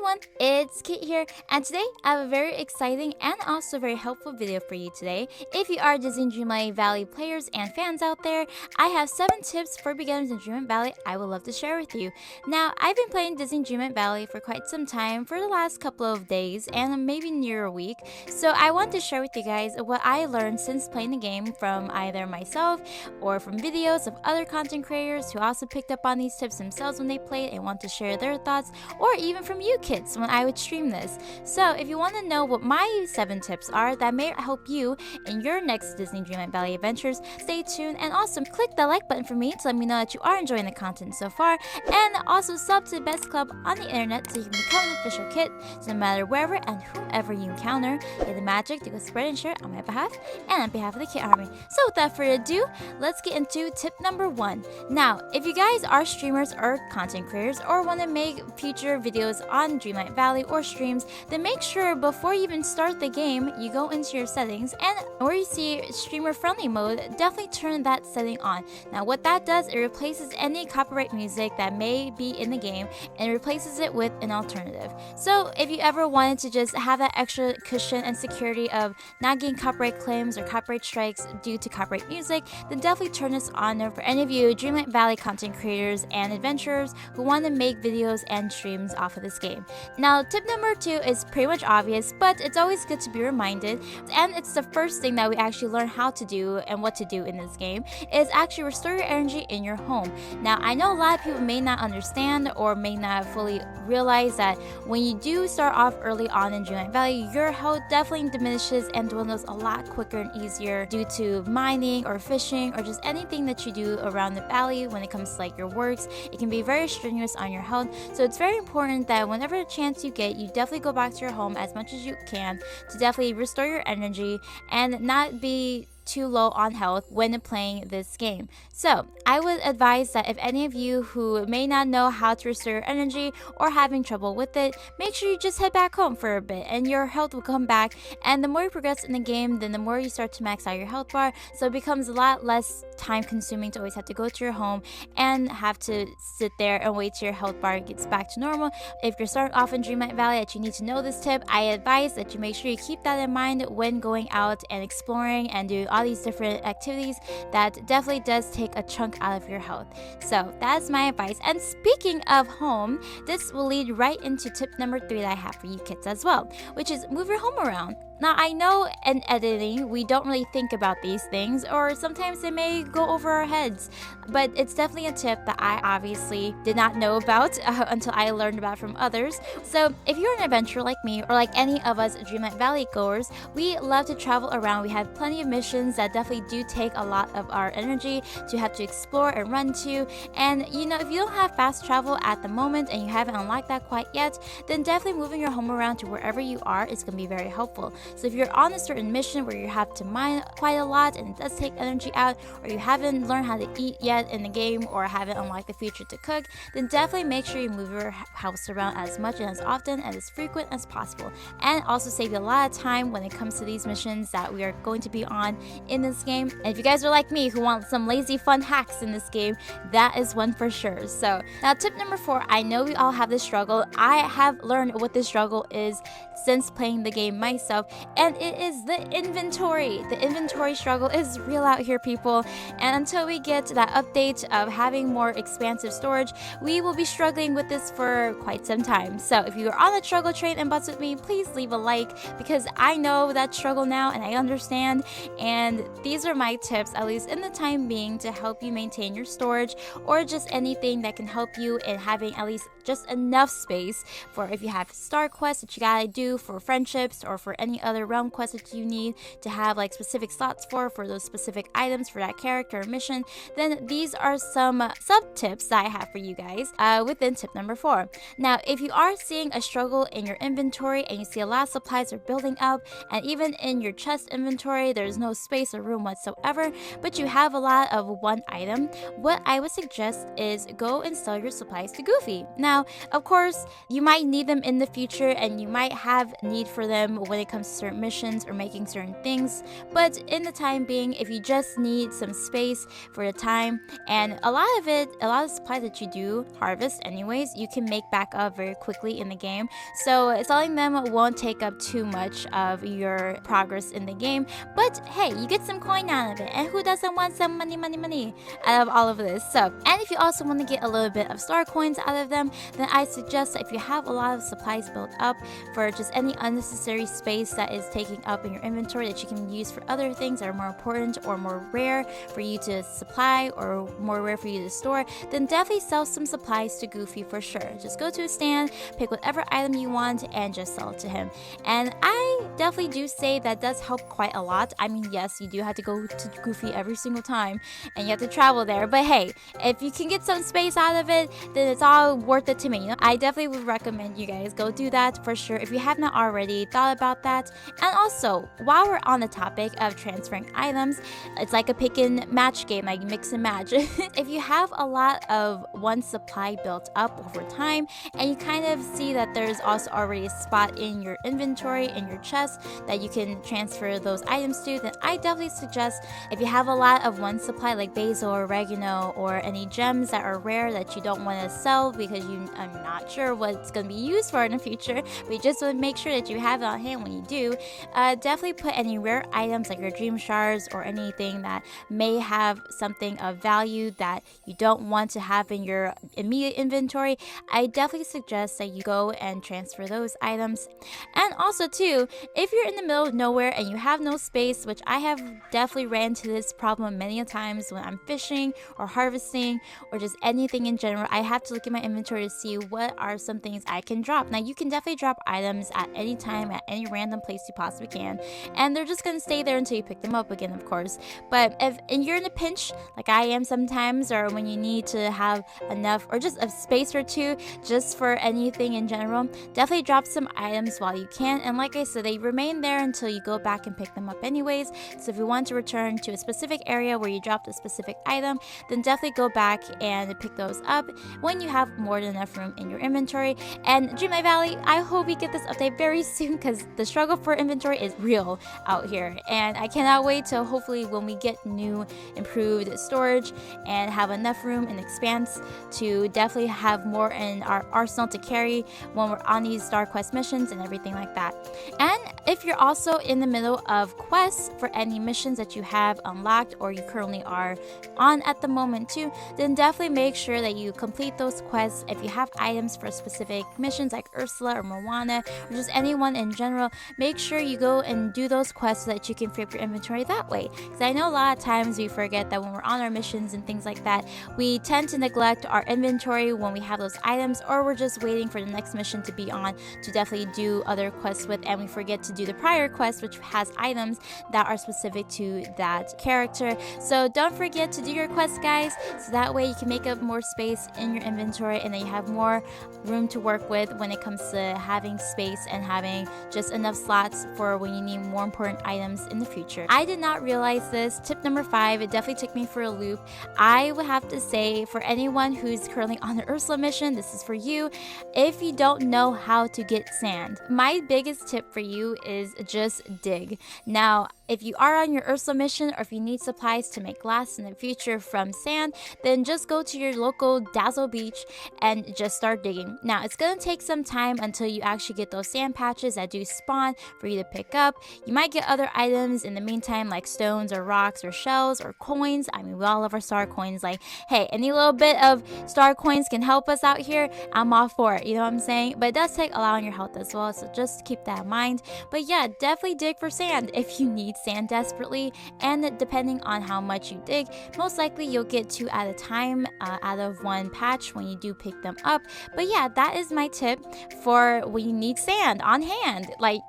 everyone, it's Kate here, and today I have a very exciting and also very helpful video for you today. If you are Disney Dreamlight Valley players and fans out there, I have 7 tips for beginners in Dreamlight Valley I would love to share with you. Now, I've been playing Disney Dreamlight Valley for quite some time, for the last couple of days and maybe near a week, so I want to share with you guys what I learned since playing the game from either myself or from videos of other content creators who also picked up on these tips themselves when they played and want to share their thoughts, or even from you kids when I would stream this. So if you want to know what my 7 tips are that may help you in your next Disney Dreamlight Valley adventures, stay tuned and also click the like button for me to let me know that you are enjoying the content so far, and also sub to the best club on the internet so you can become an official kit, so no matter wherever and whomever you encounter, get the magic to go spread and share on my behalf and on behalf of the Kit Army. So without further ado, let's get into tip number 1. Now, if you guys are streamers or content creators or want to make future videos on Dreamlight Valley or streams, then make sure before you even start the game, you go into your settings and where you see streamer friendly mode, definitely turn that setting on. Now what that does, it replaces any copyright music that may be in the game and replaces it with an alternative. So if you ever wanted to just have that extra cushion and security of not getting copyright claims or copyright strikes due to copyright music, then definitely turn this on for any of you Dreamlight Valley content creators and adventurers who want to make videos and streams off of this game. Now, tip number 2 is pretty much obvious, but it's always good to be reminded, and it's the first thing that we actually learn how to do and what to do in this game, is actually restore your energy in your home. Now, I know a lot of people may not understand or may not fully realize that when you do start off early on in Dreamlight Valley, your health definitely diminishes and dwindles a lot quicker and easier due to mining or fishing or just anything that you do around the valley. When it comes to like your works, it can be very strenuous on your health, so it's very important that whenever chance you get, you definitely go back to your home as much as you can to definitely restore your energy and not be too low on health when playing this game. So I would advise that if any of you who may not know how to restore your energy or having trouble with it, make sure you just head back home for a bit and your health will come back, and the more you progress in the game, then the more you start to max out your health bar, so it becomes a lot less time consuming to always have to go to your home and have to sit there and wait till your health bar gets back to normal. If you're starting off in Dreamlight Valley that you need to know this tip, I advise that you make sure you keep that in mind when going out and exploring and doing all these different activities. That definitely does take a chunk out of your health. So that's my advice. And speaking of home, this will lead right into tip number 3 that I have for you kids as well, which is move your home around. Now, I know in editing, we don't really think about these things, or sometimes they may go over our heads, but it's definitely a tip that I obviously did not know about until I learned about from others. So if you're an adventurer like me, or like any of us Dreamlight Valley goers, we love to travel around. We have plenty of missions that definitely do take a lot of our energy to have to explore and run to, and you know, if you don't have fast travel at the moment and you haven't unlocked that quite yet, then definitely moving your home around to wherever you are is going to be very helpful. So if you're on a certain mission where you have to mine quite a lot and it does take energy out, or you haven't learned how to eat yet in the game or haven't unlocked the feature to cook, then definitely make sure you move your house around as much and as often and as frequent as possible, and also save you a lot of time when it comes to these missions that we are going to be on in this game. And if you guys are like me who want some lazy fun hacks in this game, that is one for sure. So now tip number 4, I know we all have this struggle. I have learned what this struggle is since playing the game myself, and it is the inventory. The inventory struggle is real out here, people, and until we get that update of having more expansive storage, we will be struggling with this for quite some time. So if you are on the struggle train and butts with me, please leave a like, because I know that struggle now and I understand, and these are my tips, at least in the time being, to help you maintain your storage, or just anything that can help you in having at least just enough space for if you have star quests that you gotta do for friendships, or for any other realm quests that you need to have like specific slots for those specific items for that character or mission. Then these are some sub tips that I have for you guys within tip number 4. Now, if you are seeing a struggle in your inventory and you see a lot of supplies are building up, and even in your chest inventory there's no space or room whatsoever, but you have a lot of one item, what I would suggest is go and sell your supplies to Goofy. Now, of course, you might need them in the future and you might have need for them when it comes to certain missions or making certain things. But in the time being, if you just need some space for the time, and a lot of supplies that you do harvest anyways, you can make back up very quickly in the game. So selling them won't take up too much of your progress in the game. But hey, you get some coin out of it, and who doesn't want some money out of all of this? So, and if you also want to get a little bit of star coins out of them, then I suggest that if you have a lot of supplies built up for just any unnecessary space that is taking up in your inventory that you can use for other things that are more important or more rare for you to supply or more rare for you to store, then definitely sell some supplies to Goofy for sure. Just go to a stand, pick whatever item you want, and just sell it to him. And I definitely do say that does help quite a lot. I mean, yes, you do have to go to Goofy every single time and you have to travel there, but hey, if you can get some space out of it, then it's all worth it to me. You know, I definitely would recommend you guys go do that for sure if you have not already thought about that. And also, while we're on the topic of transferring items, it's like a pick and match game, like mix and match. If you have a lot of one supply built up over time and you kind of see that there's also already a spot in your inventory, in your chest, that you can transfer those items to, then I definitely suggest, if you have a lot of one supply like basil or oregano or any gems that are rare that you don't want to sell because you are not sure what it's going to be used for in the future, but you just want to make sure that you have it on hand when you do, definitely put any rare items like your dream shards or anything that may have something of value that you don't want to have in your immediate inventory. I definitely suggest that you go and transfer those items. And also too, if you're in the middle of nowhere and you have no space, which I have definitely ran into this problem many a times when I'm fishing or harvesting or just anything in general, I have to look at my inventory to see what are some things I can drop. Now you can definitely drop items at any time at any random place you possibly can, and they're just gonna stay there until you pick them up again, of course. But if you're in a pinch like I am sometimes, or when you need to have enough or just a space or two just for anything in general, definitely drop some items while you can. And like I said, they remain there until you go back and pick them up anyways. So if you want to return to a specific area where you dropped a specific item, then definitely go back and pick those up when you have more than enough room in your inventory. And Dreamlight Valley, I hope we get this update very soon because the struggle for inventory is real out here, and I cannot wait till hopefully when we get new improved storage and have enough room and expanse to definitely have more in our arsenal to carry when we're on these Star Quest missions and everything like that. And if you're also in the middle of quests for any missions that you have unlocked or you currently are on at the moment too, then definitely make sure that you complete those quests. If you have items for specific missions like Ursula or Moana or just anyone in general, make sure you go and do those quests so that you can free up your inventory that way. Because I know a lot of times we forget that when we're on our missions and things like that, we tend to neglect our inventory when we have those items, or we're just waiting for the next mission to be on to definitely do other quests with, and we forget to do the prior quest which has items that are specific to that character. So don't forget to do your quests, guys, so that way you can make up more space in your inventory and then you have more room to work with when it comes to having space and having just enough slots for when you need more important items in the future. I did not realize this. Tip number 5, it definitely took me for a loop. I would have to say, for anyone who's currently on the Ursula mission, this is for you. If you don't know how to get sand, my biggest tip for you is just dig. Now, if you are on your Ursula mission, or if you need supplies to make glass in the future from sand, then just go to your local Dazzle Beach and just start digging. Now, it's going to take some time until you actually get those sand patches that do spawn for you to pick up. You might get other items in the meantime, like stones or rocks or shells or coins. I mean, we all love our star coins. Like, hey, any little bit of star coins can help us out here, I'm all for it, you know what I'm saying? But it does take a lot on your health as well, so just keep that in mind. But yeah, definitely dig for sand if you need sand desperately, and depending on how much you dig, most likely you'll get 2 at a time out of one patch when you do pick them up. But yeah, that is my tip for when you need sand on hand. Like,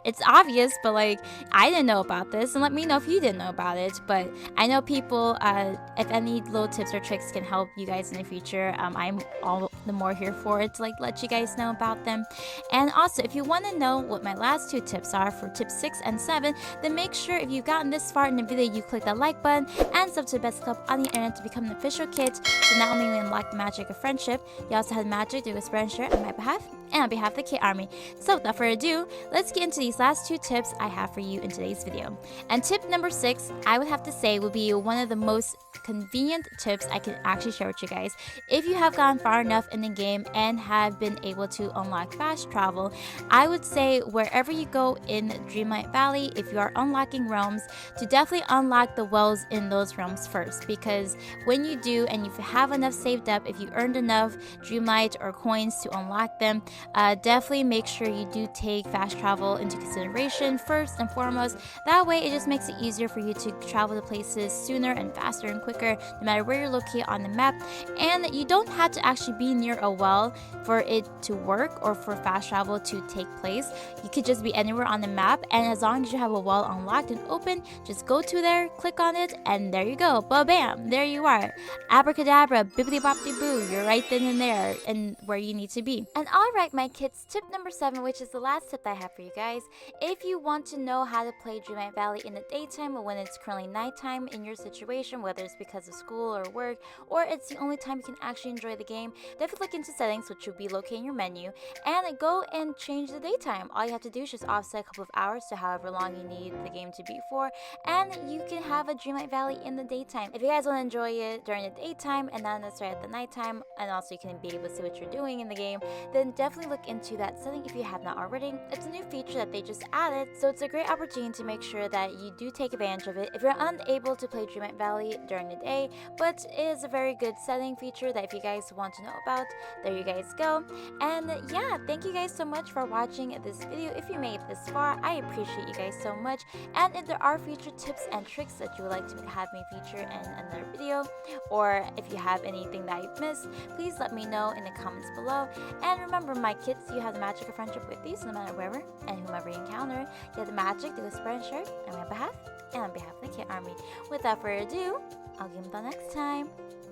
it's obvious, but like, I didn't know about this, and let me know if you didn't know about it. But I know people, if any little tips or tricks can help you guys in the future, I'm all the more here for it to like let you guys know about them. And also, if you want to know what my last 2 tips are for tips 6 and 7, then make sure if you've gotten this far in the video, you click that like button and sub to the best club on the internet to become an official kid. So not only we unlock the magic of friendship, you also have magic to whisper and share on my behalf. and on behalf of the Kit Army. So without further ado, let's get into these last 2 tips I have for you in today's video. And tip number 6, I would have to say, would be one of the most convenient tips I can actually share with you guys. If you have gone far enough in the game and have been able to unlock fast travel, I would say wherever you go in Dreamlight Valley, if you are unlocking realms, to definitely unlock the wells in those realms first, because when you do and if you have enough saved up, if you earned enough Dreamlight or coins to unlock them, definitely make sure you do take fast travel into consideration first and foremost. That way it just makes it easier for you to travel to places sooner and faster and quicker, no matter where you're located on the map. And you don't have to actually be near a well for it to work or for fast travel to take place. You could just be anywhere on the map, and as long as you have a well unlocked and open, just go to there, click on it, and there you go. Ba-bam! There you are. Abracadabra, bibbidi-boppidi-boo. You're right then and there and where you need to be. And alright, my kids, tip number 7, which is the last tip I have for you guys. If you want to know how to play Dreamlight Valley in the daytime or when it's currently nighttime in your situation, whether it's because of school or work, or it's the only time you can actually enjoy the game, definitely look into settings, which will be located in your menu, and go and change the daytime. All you have to do is just offset a couple of hours to however long you need the game to be for, and you can have a Dreamlight Valley in the daytime. If you guys want to enjoy it during the daytime and not necessarily at the nighttime, and also you can be able to see what you're doing in the game, then definitely look into that setting if you have not already. It's a new feature that they just added, so it's a great opportunity to make sure that you do take advantage of it if you're unable to play Dreamlight Valley during the day. But it is a very good setting feature that if you guys want to know about, there you guys go. And yeah, thank you guys so much for watching this video. If you made it this far, I appreciate you guys so much. And if there are future tips and tricks that you would like to have me feature in another video, or if you have anything that I've missed, please let me know in the comments below. And remember, my kids, you have the magic of friendship with you, so no matter wherever and whomever you encounter, you have the magic to whisper and share on my behalf and on behalf of the Kit Army. Without further ado, I'll give them until next time.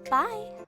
Bye!